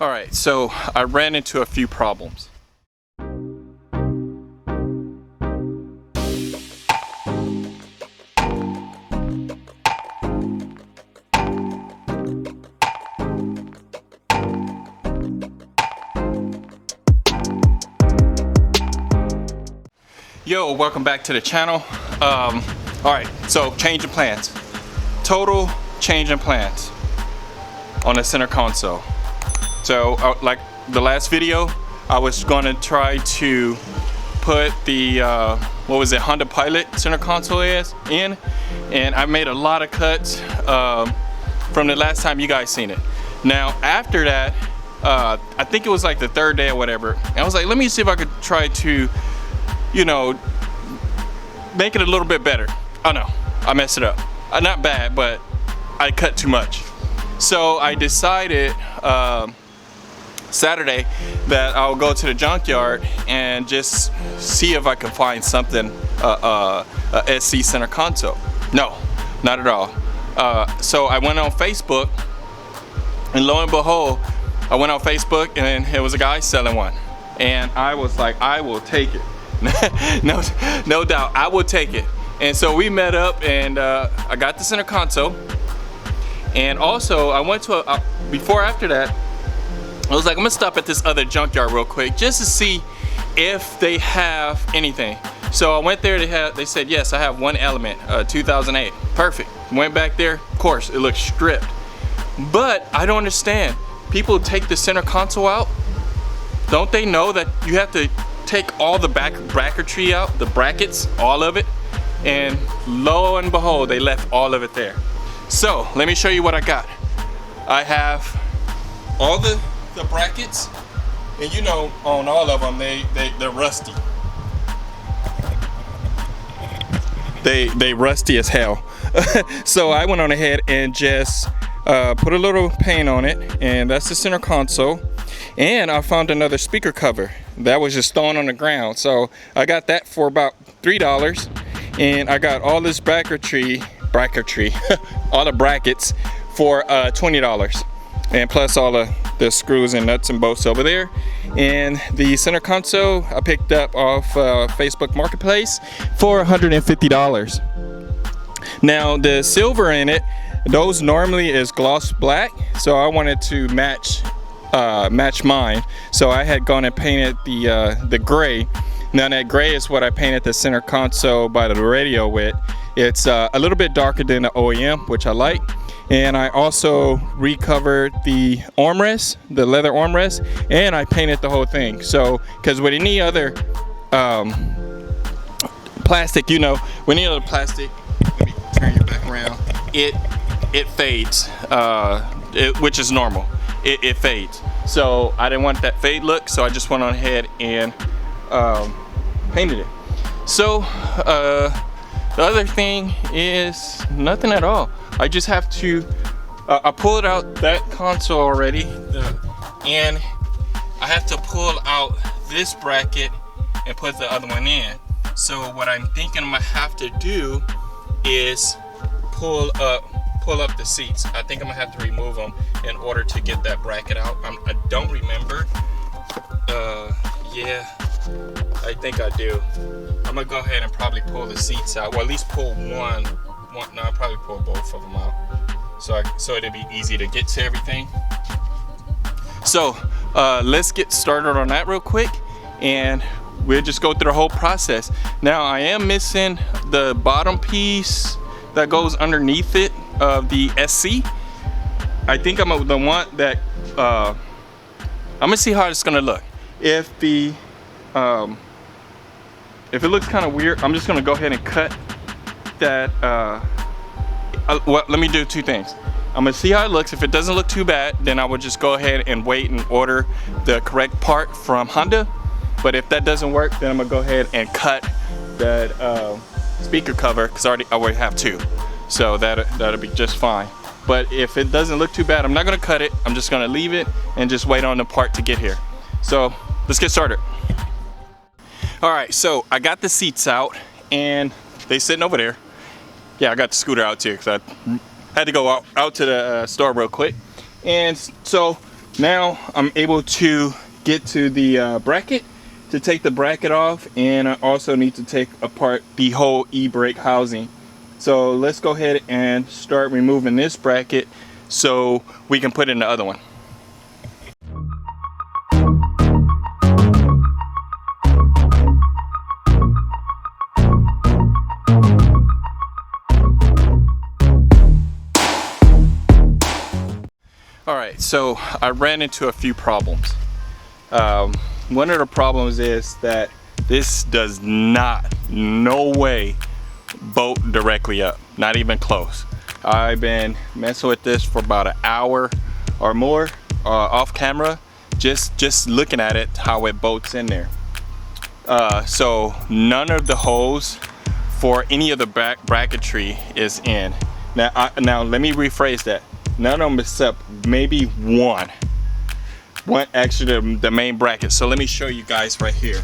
Alright, so I ran into a few problems. Yo, welcome back to the channel. Alright, so change in plans. Total change in plans on the center console. So like the last video, I was going to try to put the what was it, Honda Pilot center console in, and I made a lot of cuts from the last time you guys seen it. Now after that, I think it was like the third day or whatever, and I was like, let me see if I could try to, you know, make it a little bit better. Oh no, I messed it up. Not bad, but I cut too much. So I decided Saturday that I'll go to the junkyard and just see if I can find something, a SC center console. No, not at all. So I went on Facebook, and lo and behold, I went on Facebook and it was a guy selling one. And I was like, I will take it. no doubt, I will take it. And so we met up, and I got the center console. And also I went to after that, I was like, I'm gonna stop at this other junkyard real quick just to see if they have anything. So I went there, they said, yes, I have one Element, 2008. Perfect. Went back there, of course, it looks stripped. But I don't understand. People take the center console out. Don't they know that you have to take all the bracketry out, the brackets, all of it? And lo and behold, they left all of it there. So let me show you what I got. I have all the brackets, and you know, on all of them, they're rusty. They rusty as hell. So I went on ahead and just put a little paint on it, and that's the center console. And I found another speaker cover that was just thrown on the ground. So I got that for about $3, and I got all this bracketry, all the brackets for $20, and plus all the screws and nuts and bolts over there. And the center console I picked up off Facebook Marketplace for $150. Now the silver in it, those normally is gloss black, so I wanted to match mine. So I had gone and painted the gray. Now that gray is what I painted the center console by the radio with. It's a little bit darker than the OEM, which I like. And I also recovered the armrest, the leather armrest, and I painted the whole thing. So, because with any other plastic, you know, with any other plastic, let me turn you back around, it fades, which is normal. It fades. So I didn't want that fade look, so I just went on ahead and painted it. So the other thing is nothing at all. I just have to, I pulled out that console already, and I have to pull out this bracket and put the other one in. So what I'm thinking I'm gonna have to do is pull up the seats. I think I'm gonna have to remove them in order to get that bracket out. I don't remember. Yeah, I think I do. I'm gonna go ahead and probably pull the seats out, or at least pull one. No, I'll probably pull both of them out, so it'll be easy to get to everything. So let's get started on that real quick, and we'll just go through the whole process. Now I am missing the bottom piece that goes underneath it of the SC. I think I'm the one that I'm gonna see how it's gonna look. If it looks kind of weird, I'm just gonna go ahead and cut that. Well, let me do two things. I'm gonna see how it looks. If it doesn't look too bad, then I would just go ahead and wait and order the correct part from Honda. But if that doesn't work, then I'm gonna go ahead and cut that speaker cover, because I already have two, so that'll be just fine. But if it doesn't look too bad, I'm not gonna cut it. I'm just gonna leave it and just wait on the part to get here. So let's get started. All right, so I got the seats out and they sitting over there. Yeah, I got the scooter out too because I had to go out to the store real quick. And so Now I'm able to get to the bracket to take the bracket off, and I also need to take apart the whole e-brake housing. So let's go ahead and start removing this bracket so we can put in the other one. Alright, so I ran into a few problems. One of the problems is that this does not, no way, bolt directly up, not even close. I've been messing with this for about an hour or more off camera, just looking at it, how it bolts in there. So none of the holes for any of the bracketry is in. Now let me rephrase that. None of them except maybe one actually the main bracket. So let me show you guys right here.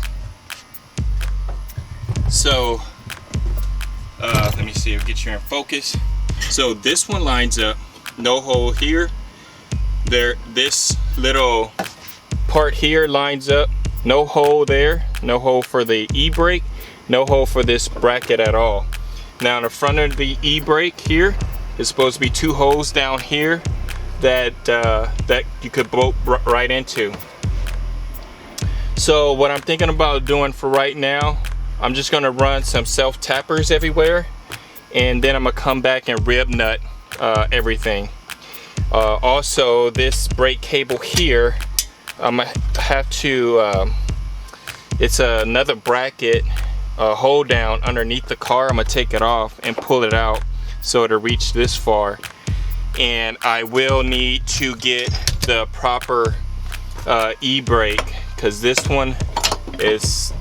So let me see, I'll get you in focus. So this one lines up, no hole here. This little part here lines up, no hole there, no hole for the e-brake, no hole for this bracket at all. Now in the front of the e-brake here, it's supposed to be two holes down here that that you could bolt right into. So what I'm thinking about doing for right now, I'm just gonna run some self tappers everywhere, and then I'm gonna come back and rib nut everything. Also, this brake cable here, I'm gonna have to, it's another bracket hold down underneath the car. I'm gonna take it off and pull it out so it'll reach this far, and I will need to get the proper e-brake, because this one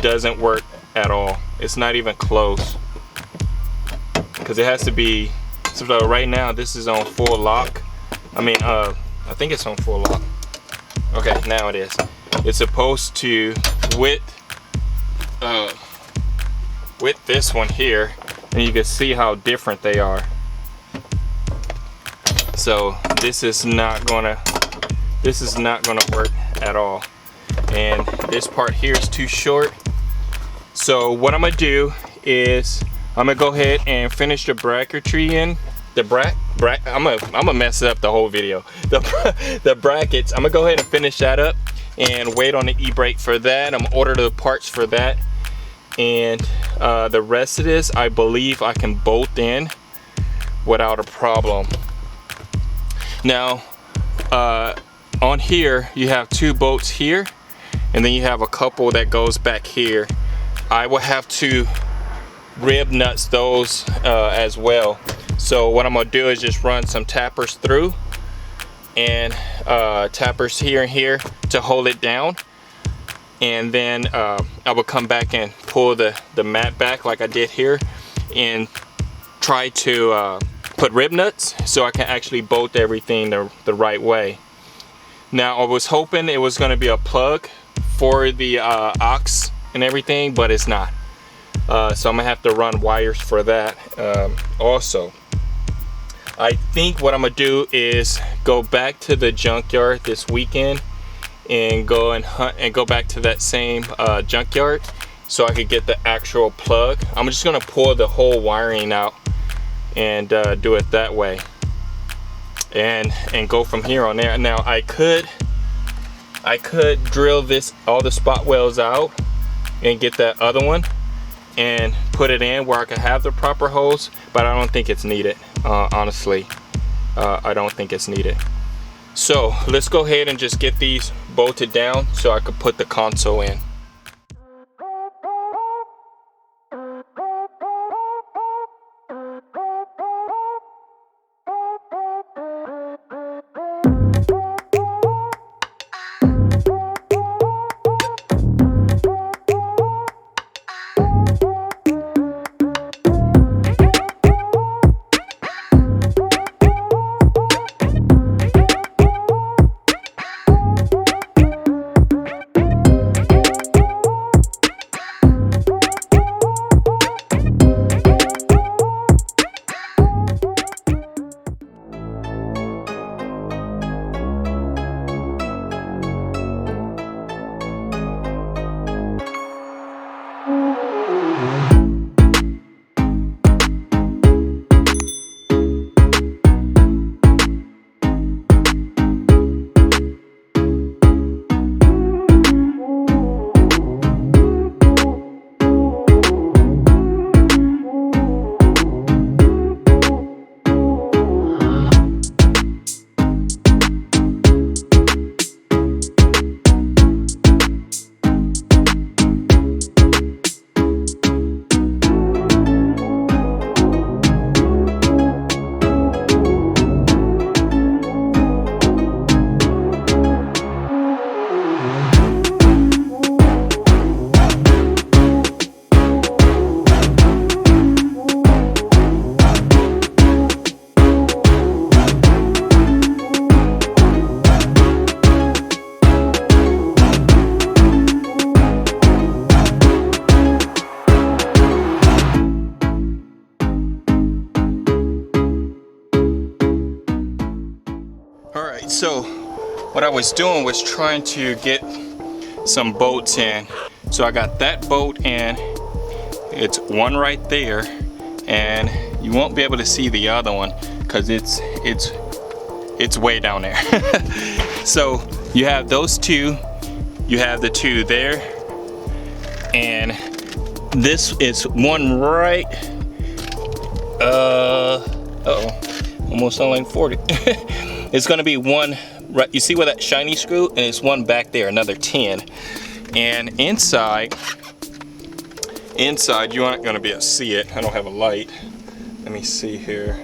doesn't work at all. It's not even close, because it has to be, so right now this is on full lock. I mean I think it's on full lock. Okay, now it is. It's supposed to with this one here, and you can see how different they are. So this is not gonna work at all, and this part here is too short. So what I'm gonna do is I'm gonna go ahead and finish the bracketry in the I'm gonna mess up the whole video. The brackets, I'm gonna go ahead and finish that up and wait on the e-brake for that. I'm gonna order the parts for that, and the rest of this I believe I can bolt in without a problem. Now on here you have two bolts here, and then you have a couple that goes back here. I will have to rib nuts those as well. So what I'm gonna do is just run some tappers through, and tappers here and here to hold it down, and then I will come back and pull the mat back like I did here, and try to put rib nuts so I can actually bolt everything the right way. Now I was hoping it was going to be a plug for the aux and everything, but it's not. So I'm gonna have to run wires for that also. I think what I'm gonna do is go back to the junkyard this weekend and go and hunt and go back to that same junkyard so I could get the actual plug. I'm just gonna pull the whole wiring out and do it that way, and go from here on there. Now I could drill all the spot welds out and get that other one and put it in where I can have the proper holes, but I don't think it's needed. Honestly, I don't think it's needed. So let's go ahead and just get these bolted down so I could put the console in. so what I was doing was trying to get some bolts in. So I got that bolt in. It's one right there, and you won't be able to see the other one because it's way down there. So you have those two, you have the two there, and this is one right, almost on line 40. It's gonna be one right, you see where that shiny screw, and it's one back there, another 10. And inside you aren't gonna be able to see it. I don't have a light. Let me see here.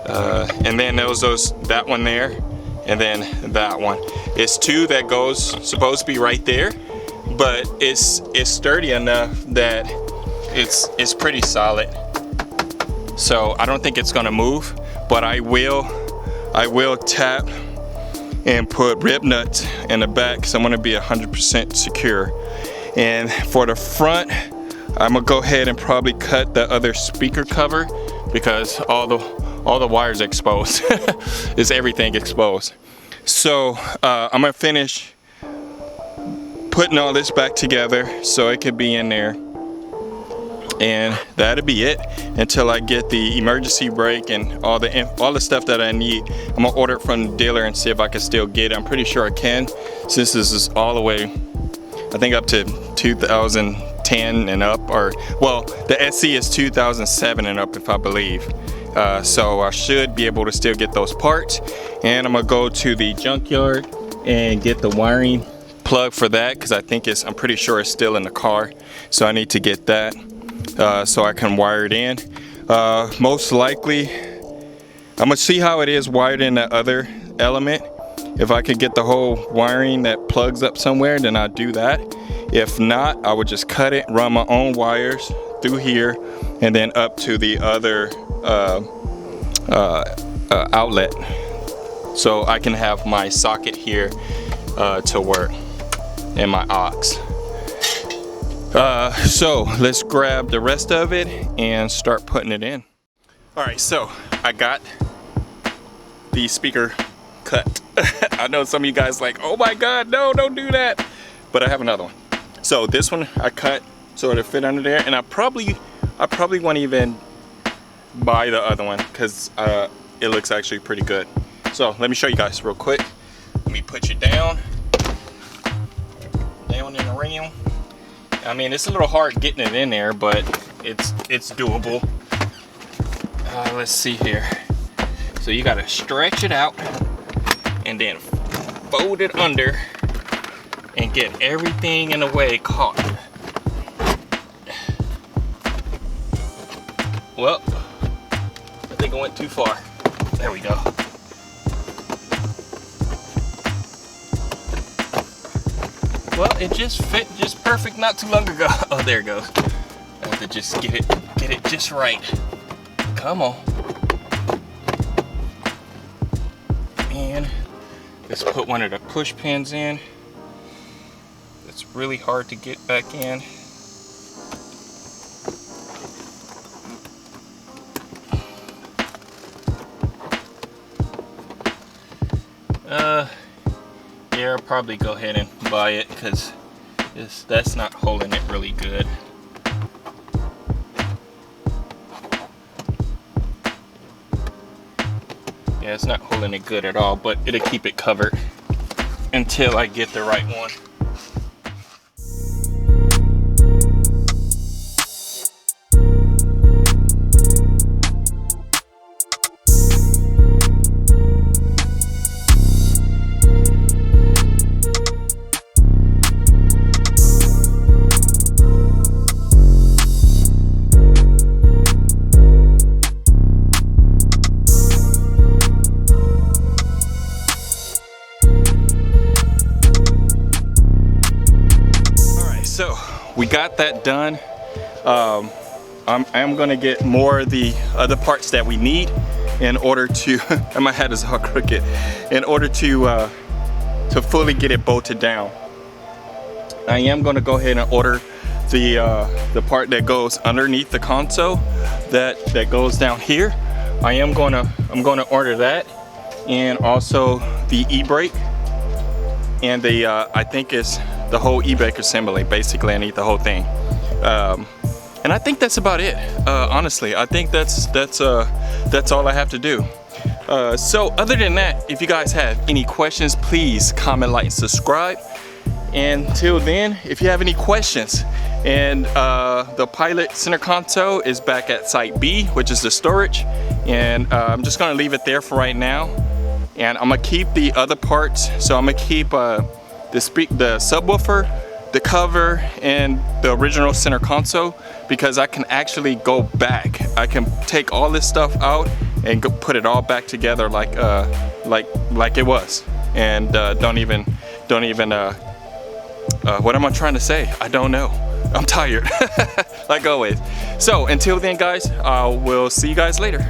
And then that one there, and then that one. It's two that goes supposed to be right there, but it's sturdy enough that it's pretty solid. So I don't think it's gonna move, but I will tap and put rib nuts in the back because I'm gonna be 100% secure. And for the front, I'm gonna go ahead and probably cut the other speaker cover because all the wires exposed. It's everything exposed. So I'm gonna finish putting all this back together so it could be in there, and that'll be it until I get the emergency brake and all the stuff that I need. I'm gonna order it from the dealer and see if I can still get it. I'm pretty sure I can, since this is all the way, I think, up to 2010 and up, or well, the SC is 2007 and up, if I believe. So I should be able to still get those parts, and I'm gonna go to the junkyard and get the wiring plug for that because I'm pretty sure it's still in the car, so I need to get that so I can wire it in. Most likely I'm gonna see how it is wired in the other Element. If I could get the whole wiring that plugs up somewhere, then I'll do that. If not, I would just cut it, run my own wires through here, and then up to the other outlet, so I can have my socket here to work, and my aux. So let's grab the rest of it and start putting it in. All right, so I got the speaker cut. I know some of you guys like, oh my God, no, don't do that. But I have another one. So this one I cut so it'll fit under there, and I probably won't even buy the other one because it looks actually pretty good. So let me show you guys real quick. Let me put you down in the rim. I mean, it's a little hard getting it in there, but it's doable. Let's see here. So you gotta stretch it out and then fold it under and get everything in the way caught. Well, I think I went too far. There we go. Well, it just fit just perfect not too long ago. Oh, there it goes. I have to just get it just right. Come on. And let's put one of the push pins in. It's really hard to get back in. Yeah, I'll probably go ahead and buy it because that's not holding it really good. Yeah, it's not holding it good at all, but it'll keep it covered until I get the right one. So we got that done. I'm gonna get more of the other parts that we need in order to, and my head is all crooked, in order to fully get it bolted down. I am gonna go ahead and order the part that goes underneath the console, that goes down here. I'm gonna order that, and also the e-brake, and the I think it's the whole e-brake assembly. Basically, I need the whole thing. And I think that's about it. Honestly, I think that's all I have to do. So other than that, if you guys have any questions, please comment, like, and subscribe. And until then, if you have any questions, and the Pilot center console is back at site B, which is the storage, and I'm just gonna leave it there for right now. And I'm gonna keep the other parts. So I'm gonna keep the subwoofer, the cover, and the original center console, because I can actually go back. I can take all this stuff out and go put it all back together like it was. And don't even what am I trying to say? I don't know. I'm tired, like always. So until then, guys, we'll see you guys later.